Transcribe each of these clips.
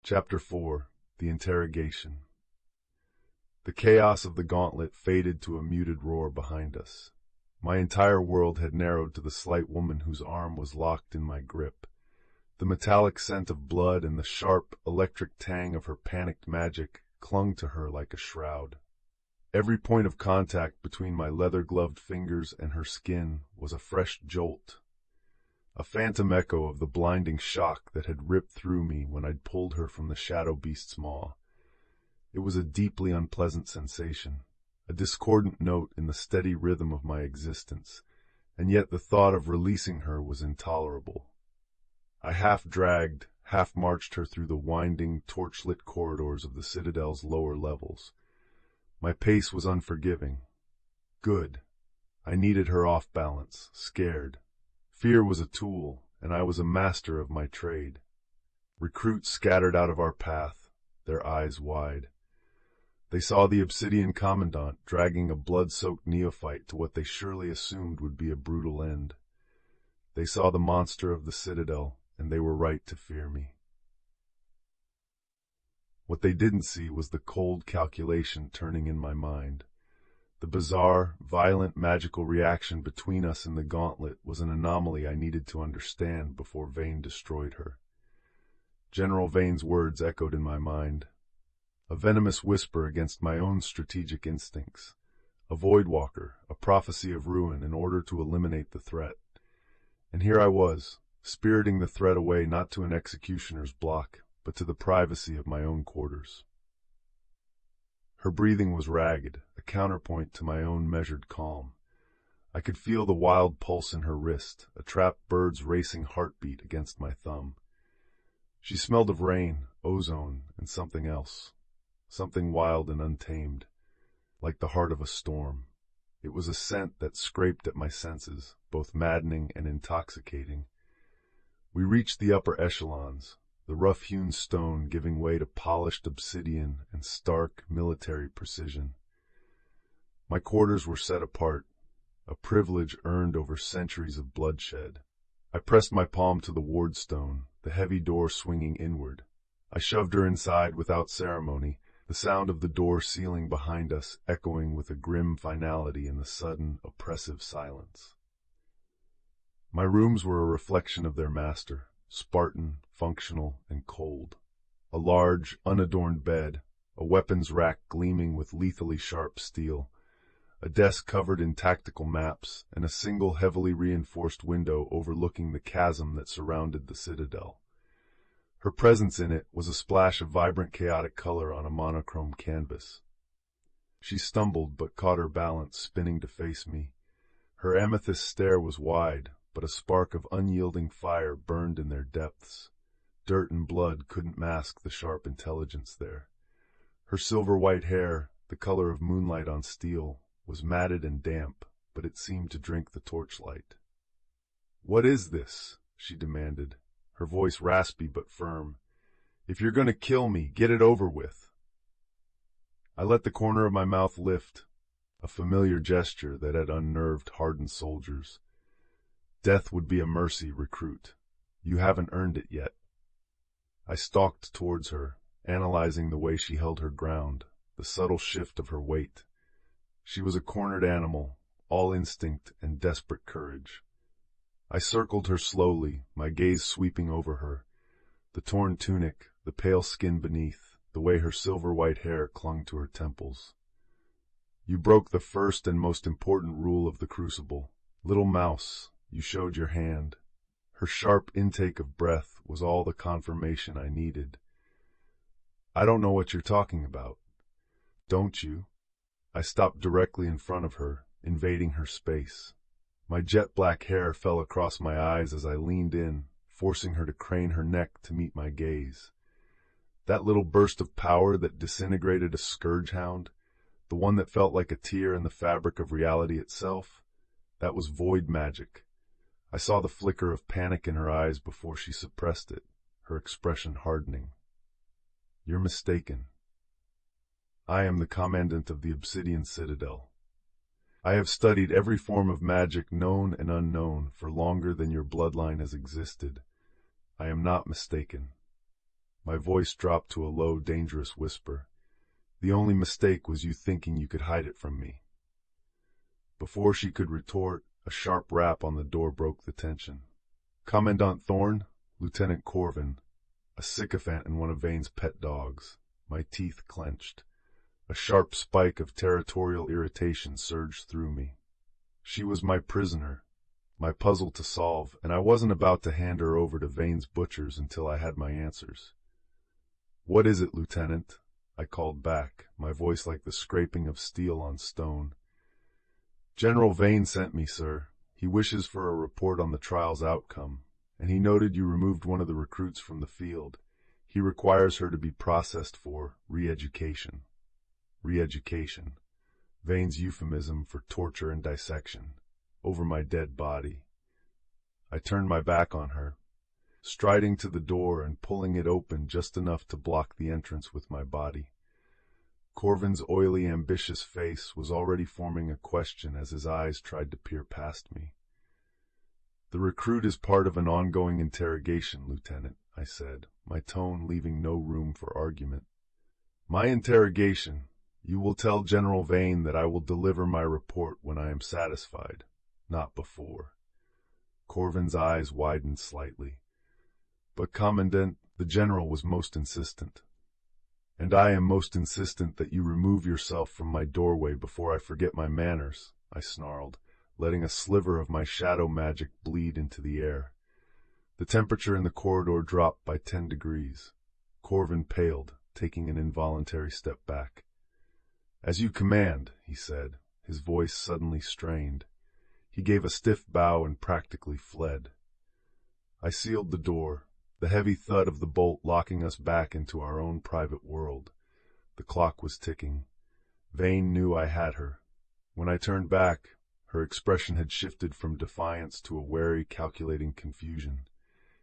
Chapter 4. The Interrogation. The chaos of the gauntlet faded to a muted roar behind us. My entire world had narrowed to the slight woman whose arm was locked in my grip. The metallic scent of blood and the sharp, electric tang of her panicked magic clung to her like a shroud. Every point of contact between my leather-gloved fingers and her skin was a fresh jolt, a phantom echo of the blinding shock that had ripped through me when I'd pulled her from the shadow beast's maw. It was a deeply unpleasant sensation, a discordant note in the steady rhythm of my existence, and yet the thought of releasing her was intolerable. I half-dragged, half-marched her through the winding, torch-lit corridors of the Citadel's lower levels. My pace was unforgiving. Good. I needed her off balance, scared. Fear was a tool, and I was a master of my trade. Recruits scattered out of our path, their eyes wide. They saw the Obsidian Commandant dragging a blood-soaked neophyte to what they surely assumed would be a brutal end. They saw the monster of the Citadel, and they were right to fear me. What they didn't see was the cold calculation turning in my mind. The bizarre, violent magical reaction between us in the gauntlet was an anomaly I needed to understand before Vane destroyed her. General Vane's words echoed in my mind. A venomous whisper against my own strategic instincts. A voidwalker, a prophecy of ruin in order to eliminate the threat. And here I was, spiriting the threat away not to an executioner's block, but to the privacy of my own quarters. Her breathing was ragged, a counterpoint to my own measured calm. I could feel the wild pulse in her wrist, a trapped bird's racing heartbeat against my thumb. She smelled of rain, ozone, and something else. Something wild and untamed, like the heart of a storm. It was a scent that scraped at my senses, both maddening and intoxicating. We reached the upper echelons, the rough-hewn stone giving way to polished obsidian and stark military precision. My quarters were set apart, a privilege earned over centuries of bloodshed. I pressed my palm to the wardstone, the heavy door swinging inward. I shoved her inside without ceremony, the sound of the door sealing behind us echoing with a grim finality in the sudden, oppressive silence. My rooms were a reflection of their master, Spartan, functional, and cold. A large, unadorned bed, a weapons rack gleaming with lethally sharp steel, a desk covered in tactical maps, and a single heavily reinforced window overlooking the chasm that surrounded the Citadel. Her presence in it was a splash of vibrant chaotic color on a monochrome canvas. She stumbled but caught her balance, spinning to face me. Her amethyst stare was wide, but a spark of unyielding fire burned in their depths. Dirt and blood couldn't mask the sharp intelligence there. Her silver-white hair, the color of moonlight on steel, was matted and damp, but it seemed to drink the torchlight. "What is this?" she demanded, her voice raspy but firm. "If you're going to kill me, get it over with." I let the corner of my mouth lift, a familiar gesture that had unnerved hardened soldiers. Death would be a mercy, recruit. You haven't earned it yet. I stalked towards her, analyzing the way she held her ground, the subtle shift of her weight. She was a cornered animal, all instinct and desperate courage. I circled her slowly, my gaze sweeping over her. The torn tunic, the pale skin beneath, the way her silver-white hair clung to her temples. "You broke the first and most important rule of the Crucible. Little mouse, you showed your hand." Her sharp intake of breath was all the confirmation I needed. "I don't know what you're talking about." "Don't you?" I stopped directly in front of her, invading her space. My jet-black hair fell across my eyes as I leaned in, forcing her to crane her neck to meet my gaze. That little burst of power that disintegrated a scourge-hound, the one that felt like a tear in the fabric of reality itself, that was void magic. I saw the flicker of panic in her eyes before she suppressed it, her expression hardening. "You're mistaken. I am the commandant of the Obsidian Citadel. I have studied every form of magic known and unknown for longer than your bloodline has existed. I am not mistaken." My voice dropped to a low, dangerous whisper. The only mistake was you thinking you could hide it from me. Before she could retort, a sharp rap on the door broke the tension. Commandant Thorne, Lieutenant Corvin, a sycophant and one of Vane's pet dogs. My teeth clenched. A sharp spike of territorial irritation surged through me. She was my prisoner, my puzzle to solve, and I wasn't about to hand her over to Vane's butchers until I had my answers. "What is it, Lieutenant?" I called back, my voice like the scraping of steel on stone. "General Vane sent me, sir. He wishes for a report on the trial's outcome, and he noted you removed one of the recruits from the field. He requires her to be processed for re-education." Re-education. Vane's euphemism for torture and dissection. Over my dead body. I turned my back on her, striding to the door and pulling it open just enough to block the entrance with my body. Corvin's oily, ambitious face was already forming a question as his eyes tried to peer past me. "The recruit is part of an ongoing interrogation, Lieutenant," I said, my tone leaving no room for argument. "My interrogation. You will tell General Vane that I will deliver my report when I am satisfied, not before." Corvin's eyes widened slightly. "But, Commandant," the General was most insistent. "And I am most insistent that you remove yourself from my doorway before I forget my manners," I snarled, letting a sliver of my shadow magic bleed into the air. The temperature in the corridor dropped by 10 degrees. Corvin paled, taking an involuntary step back. "As you command," he said, his voice suddenly strained. He gave a stiff bow and practically fled. I sealed the door, the heavy thud of the bolt locking us back into our own private world. The clock was ticking. Vane knew I had her. When I turned back, her expression had shifted from defiance to a wary, calculating confusion.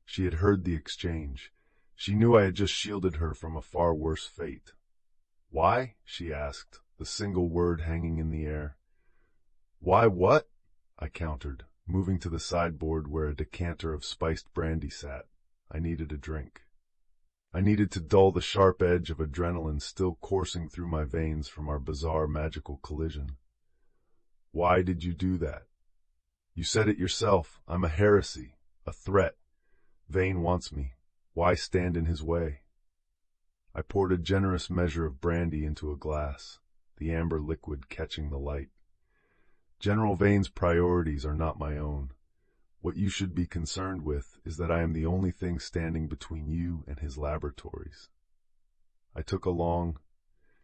She had heard the exchange. She knew I had just shielded her from a far worse fate. "Why?" she asked, the single word hanging in the air. "Why what?" I countered, moving to the sideboard where a decanter of spiced brandy sat. I needed a drink. I needed to dull the sharp edge of adrenaline still coursing through my veins from our bizarre magical collision. "Why did you do that? You said it yourself. I'm a heresy, a threat. Vane wants me. Why stand in his way?" I poured a generous measure of brandy into a glass, the amber liquid catching the light. "General Vane's priorities are not my own. What you should be concerned with is that I am the only thing standing between you and his laboratories." I took a long,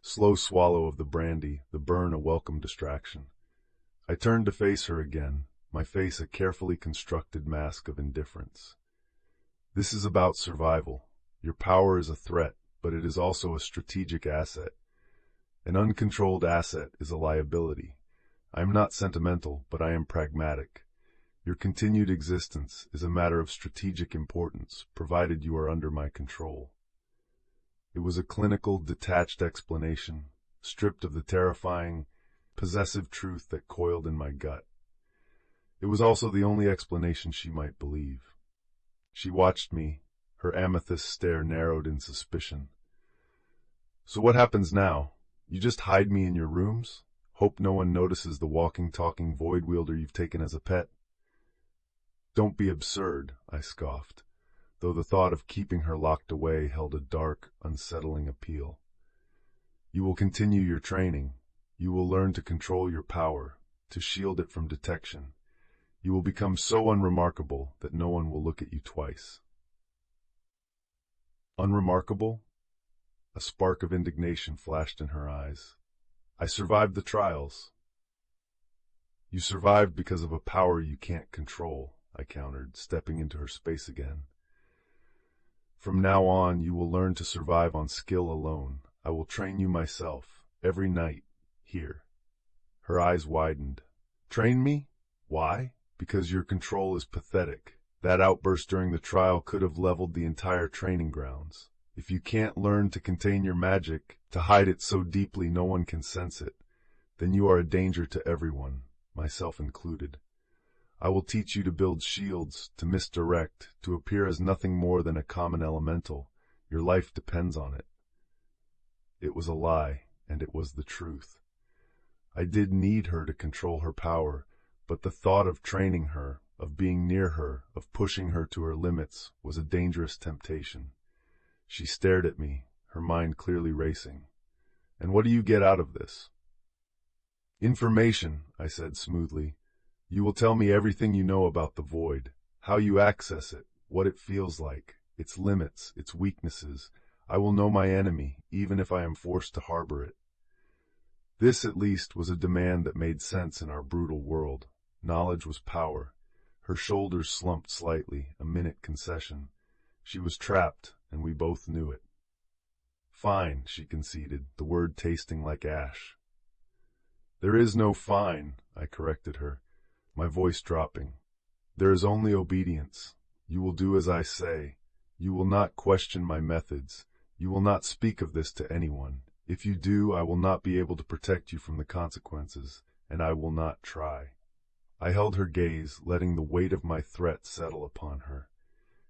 slow swallow of the brandy, the burn a welcome distraction. I turned to face her again, my face a carefully constructed mask of indifference. "This is about survival. Your power is a threat, but it is also a strategic asset. An uncontrolled asset is a liability. I am not sentimental, but I am pragmatic. Your continued existence is a matter of strategic importance, provided you are under my control." It was a clinical, detached explanation, stripped of the terrifying, possessive truth that coiled in my gut. It was also the only explanation she might believe. She watched me, her amethyst stare narrowed in suspicion. "So what happens now? You just hide me in your rooms? Hope no one notices the walking, talking void wielder you've taken as a pet?" "Don't be absurd," I scoffed, though the thought of keeping her locked away held a dark, unsettling appeal. "You will continue your training. You will learn to control your power, to shield it from detection. You will become so unremarkable that no one will look at you twice." "Unremarkable?" A spark of indignation flashed in her eyes. "I survived the trials." "You survived because of a power you can't control," I countered, stepping into her space again. "From now on, you will learn to survive on skill alone. I will train you myself, every night, here." Her eyes widened. "Train me? Why? Because your control is pathetic. That outburst during the trial could have leveled the entire training grounds. If you can't learn to contain your magic, to hide it so deeply no one can sense it, then you are a danger to everyone, myself included. I will teach you to build shields, to misdirect, to appear as nothing more than a common elemental. Your life depends on it. It was a lie, and it was the truth. I did need her to control her power, but the thought of training her, of being near her, of pushing her to her limits, was a dangerous temptation. She stared at me, her mind clearly racing. "And what do you get out of this?" "Information," I said smoothly. "You will tell me everything you know about the void, how you access it, what it feels like, its limits, its weaknesses. I will know my enemy, even if I am forced to harbor it." This, at least, was a demand that made sense in our brutal world. Knowledge was power. Her shoulders slumped slightly, a minute concession. She was trapped, and we both knew it. "Fine," she conceded, the word tasting like ash. "There is no fine," I corrected her, my voice dropping. "There is only obedience. You will do as I say. You will not question my methods. You will not speak of this to anyone. If you do, I will not be able to protect you from the consequences, and I will not try." I held her gaze, letting the weight of my threat settle upon her.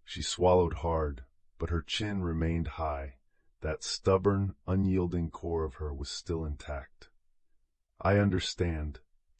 She swallowed hard, but her chin remained high. That stubborn, unyielding core of her was still intact. "I understand.